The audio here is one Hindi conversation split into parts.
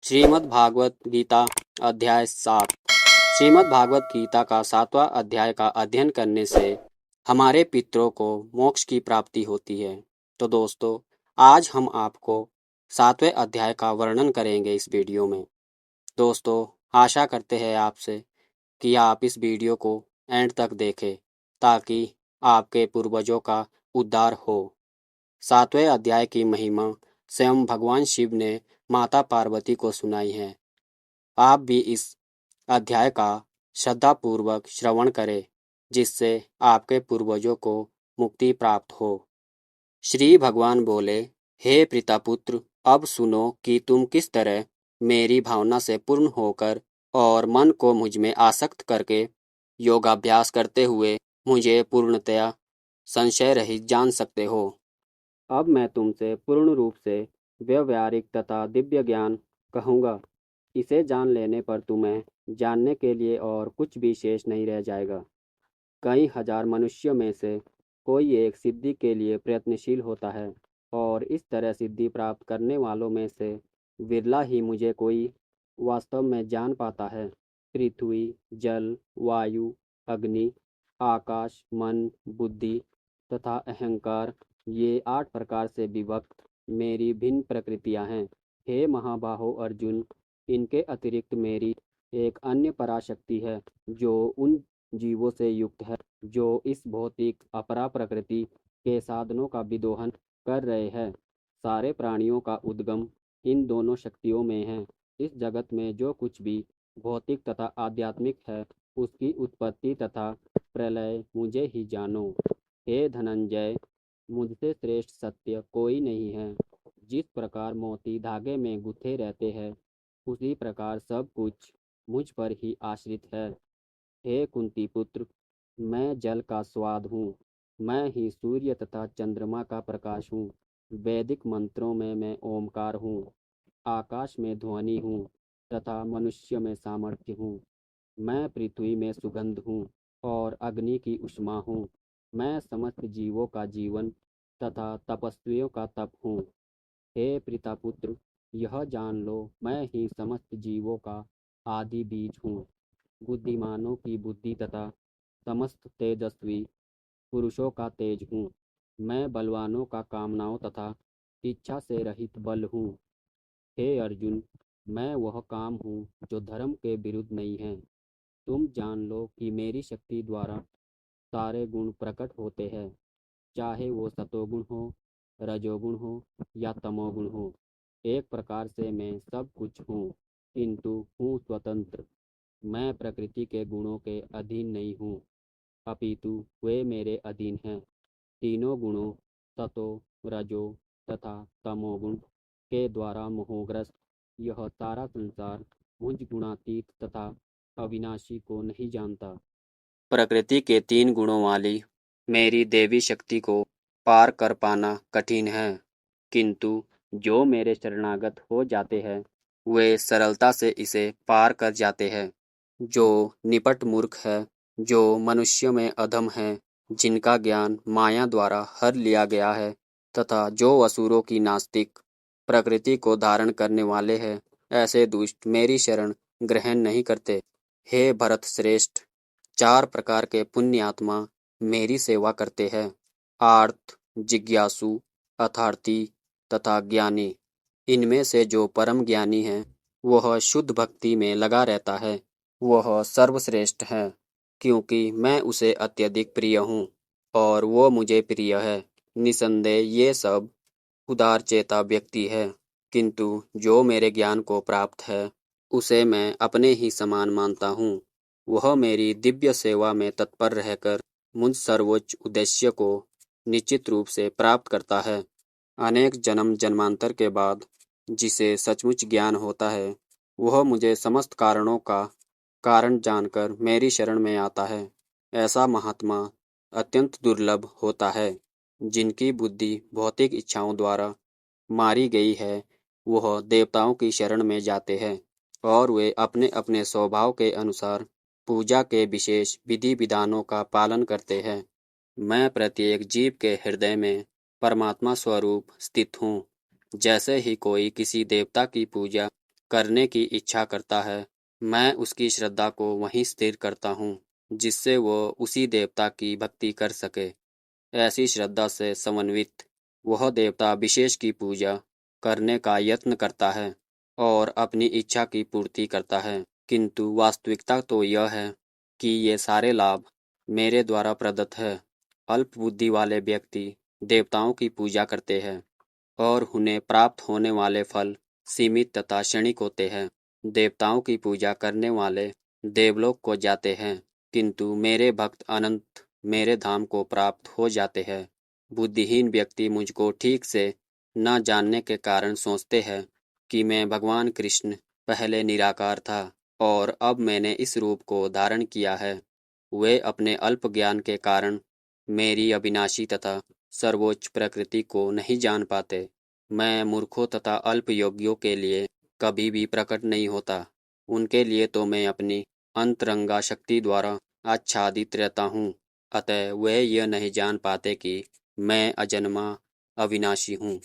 श्रीमद् भागवत गीता अध्याय 7। श्रीमद् भागवत गीता का 7वां अध्याय का अध्ययन करने से हमारे पितरों को मोक्ष की प्राप्ति होती है। तो दोस्तों, आज हम आपको 7वें अध्याय का वर्णन करेंगे इस वीडियो में। दोस्तों, आशा करते हैं आपसे कि आप इस वीडियो को एंड तक देखें ताकि आपके पूर्वजों का उद्धार हो। 7वें अध्याय की महिमा स्वयं भगवान शिव ने माता पार्वती को सुनाई है। आप भी इस अध्याय का श्रद्धापूर्वक श्रवण करें, जिससे आपके पूर्वजों को मुक्ति प्राप्त हो। श्री भगवान बोले, हे पितापुत्र, अब सुनो कि तुम किस तरह मेरी भावना से पूर्ण होकर और मन को मुझ में आसक्त करके योगाभ्यास करते हुए मुझे पूर्णतया संशय रहित जान सकते हो। अब मैं तुमसे पूर्ण रूप से व्यवहारिक तथा दिव्य ज्ञान कहूँगा। इसे जान लेने पर तुम्हें जानने के लिए और कुछ भी शेष नहीं रह जाएगा। कई हजार मनुष्यों में से कोई एक सिद्धि के लिए प्रयत्नशील होता है, और इस तरह सिद्धि प्राप्त करने वालों में से विरला ही मुझे कोई वास्तव में जान पाता है। पृथ्वी, जल, वायु, अग्नि, आकाश, मन, बुद्धि तथा अहंकार, ये 8 प्रकार से विभक्त मेरी भिन्न प्रकृतियां हैं। हे महाबाहो अर्जुन, इनके अतिरिक्त मेरी एक अन्य पराशक्ति है जो उन जीवों से युक्त है जो इस भौतिक अपरा प्रकृति के साधनों का विदोहन कर रहे हैं। सारे प्राणियों का उद्गम इन दोनों शक्तियों में है। इस जगत में जो कुछ भी भौतिक तथा आध्यात्मिक है, उसकी उत्पत्ति तथा प्रलय मुझे ही जानो। हे धनंजय, मुझसे श्रेष्ठ सत्य कोई नहीं है। जिस प्रकार मोती धागे में गुथे रहते हैं, उसी प्रकार सब कुछ मुझ पर ही आश्रित है। हे कुंती पुत्र, मैं जल का स्वाद हूँ। मैं ही सूर्य तथा चंद्रमा का प्रकाश हूँ। वैदिक मंत्रों में मैं ओमकार हूँ। आकाश में ध्वनि हूँ तथा मनुष्य में सामर्थ्य हूँ। मैं पृथ्वी में सुगंध हूँ और अग्नि की उष्मा हूँ। मैं समस्त जीवों का जीवन तथा तपस्वियों का तप हूँ। हे पितापुत्र, यह जान लो, मैं ही समस्त जीवों का आदि बीज हूँ। बुद्धिमानों की बुद्धि तथा समस्त तेजस्वी पुरुषों का तेज हूँ। मैं बलवानों का कामनाओं तथा इच्छा से रहित बल हूँ। हे अर्जुन, मैं वह काम हूँ जो धर्म के विरुद्ध नहीं है। तुम जान लो कि मेरी शक्ति द्वारा सारे गुण प्रकट होते हैं, चाहे वो सतोगुण हो, रजोगुण हो या तमोगुण हो। एक प्रकार से मैं सब कुछ हूँ, किंतु हूँ स्वतंत्र। मैं प्रकृति के गुणों के अधीन नहीं हूँ, अपितु वे मेरे अधीन हैं। तीनों गुणों सतो, रजो तथा तमोगुण के द्वारा मोहग्रस्त यह सारा संसार मुझ गुणातीत तथा अविनाशी को नहीं जानता। प्रकृति के 3 गुणों वाली मेरी देवी शक्ति को पार कर पाना कठिन है, किंतु जो मेरे शरणागत हो जाते हैं वे सरलता से इसे पार कर जाते हैं। जो निपट मूर्ख है, जो मनुष्यों में अधम है, जिनका ज्ञान माया द्वारा हर लिया गया है, तथा जो असुरों की नास्तिक प्रकृति को धारण करने वाले हैं, ऐसे दुष्ट मेरी शरण ग्रहण नहीं करते। हे भरत श्रेष्ठ, 4 प्रकार के पुण्यात्मा मेरी सेवा करते हैं: आर्त, जिज्ञासु, अर्थार्थी तथा ज्ञानी। इनमें से जो परम ज्ञानी है, वह शुद्ध भक्ति में लगा रहता है। वह सर्वश्रेष्ठ है, क्योंकि मैं उसे अत्यधिक प्रिय हूँ और वो मुझे प्रिय है। निसंदेह ये सब उदार चेता व्यक्ति है, किंतु जो मेरे ज्ञान को प्राप्त है, उसे मैं अपने ही समान मानता हूँ। वह मेरी दिव्य सेवा में तत्पर रहकर मुझ सर्वोच्च उद्देश्य को निश्चित रूप से प्राप्त करता है। अनेक जन्म जन्मांतर के बाद जिसे सचमुच ज्ञान होता है, वह मुझे समस्त कारणों का कारण जानकर मेरी शरण में आता है। ऐसा महात्मा अत्यंत दुर्लभ होता है। जिनकी बुद्धि भौतिक इच्छाओं द्वारा मारी गई है, वह देवताओं की शरण में जाते हैं और वे अपने अपने स्वभाव के अनुसार पूजा के विशेष विधि विधानों का पालन करते हैं। मैं प्रत्येक जीव के हृदय में परमात्मा स्वरूप स्थित हूँ। जैसे ही कोई किसी देवता की पूजा करने की इच्छा करता है, मैं उसकी श्रद्धा को वहीं स्थिर करता हूँ, जिससे वो उसी देवता की भक्ति कर सके। ऐसी श्रद्धा से समन्वित वह देवता विशेष की पूजा करने का यत्न करता है और अपनी इच्छा की पूर्ति करता है। किंतु वास्तविकता तो यह है कि ये सारे लाभ मेरे द्वारा प्रदत्त है। अल्प बुद्धि वाले व्यक्ति देवताओं की पूजा करते हैं और उन्हें प्राप्त होने वाले फल सीमित तथा क्षणिक होते हैं। देवताओं की पूजा करने वाले देवलोक को जाते हैं, किंतु मेरे भक्त अनंत मेरे धाम को प्राप्त हो जाते हैं। बुद्धिहीन व्यक्ति मुझको ठीक से न जानने के कारण सोचते हैं कि मैं भगवान कृष्ण पहले निराकार था और अब मैंने इस रूप को धारण किया है। वे अपने अल्प ज्ञान के कारण मेरी अविनाशी तथा सर्वोच्च प्रकृति को नहीं जान पाते। मैं मूर्खों तथा अल्प योगियों के लिए कभी भी प्रकट नहीं होता। उनके लिए तो मैं अपनी अंतरंगा शक्ति द्वारा आच्छादित रहता हूँ। अतः वे यह नहीं जान पाते कि मैं अजन्मा अविनाशी हूँ।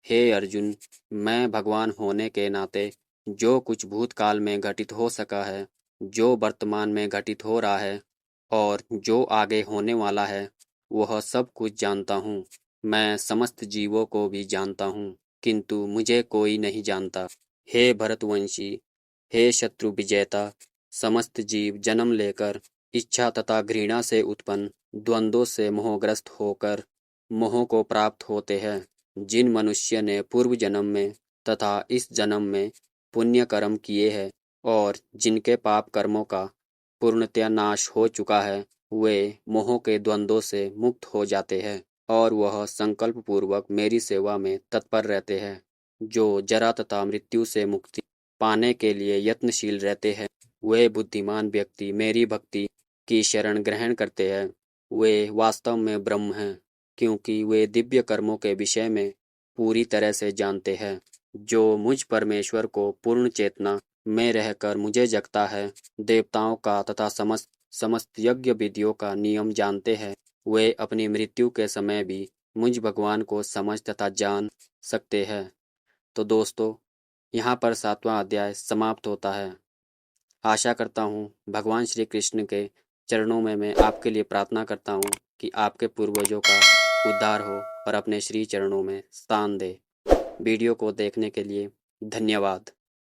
हे अर्जुन, मैं भगवान होने के नाते जो कुछ भूतकाल में घटित हो सका है, जो वर्तमान में घटित हो रहा है और जो आगे होने वाला है, वह सब कुछ जानता हूँ। मैं समस्त जीवों को भी जानता हूँ, किंतु मुझे कोई नहीं जानता। हे भरतवंशी, हे शत्रु विजेता, समस्त जीव जन्म लेकर इच्छा तथा घृणा से उत्पन्न द्वंद्वों से मोहग्रस्त होकर मोह को प्राप्त होते हैं। जिन मनुष्य ने पूर्व जन्म में तथा इस जन्म में पुण्य कर्म किए हैं और जिनके पाप कर्मों का पूर्णतया नाश हो चुका है, वे मोह के द्वंद्वों से मुक्त हो जाते हैं और वह संकल्प पूर्वक मेरी सेवा में तत्पर रहते हैं। जो जरा तथा मृत्यु से मुक्ति पाने के लिए यत्नशील रहते हैं, वे बुद्धिमान व्यक्ति मेरी भक्ति की शरण ग्रहण करते हैं। वे वास्तव में ब्रह्म हैं, क्योंकि वे दिव्य कर्मों के विषय में पूरी तरह से जानते हैं। जो मुझ परमेश्वर को पूर्ण चेतना में रहकर मुझे जगता है, देवताओं का तथा समस्त यज्ञ विधियों का नियम जानते हैं, वे अपनी मृत्यु के समय भी मुझ भगवान को समझ तथा जान सकते हैं। तो दोस्तों, यहाँ पर 7वां अध्याय समाप्त होता है। आशा करता हूँ भगवान श्री कृष्ण के चरणों में मैं आपके लिए प्रार्थना करता हूँ कि आपके पूर्वजों का उद्धार हो और अपने श्री चरणों में स्थान दे। वीडियो को देखने के लिए धन्यवाद।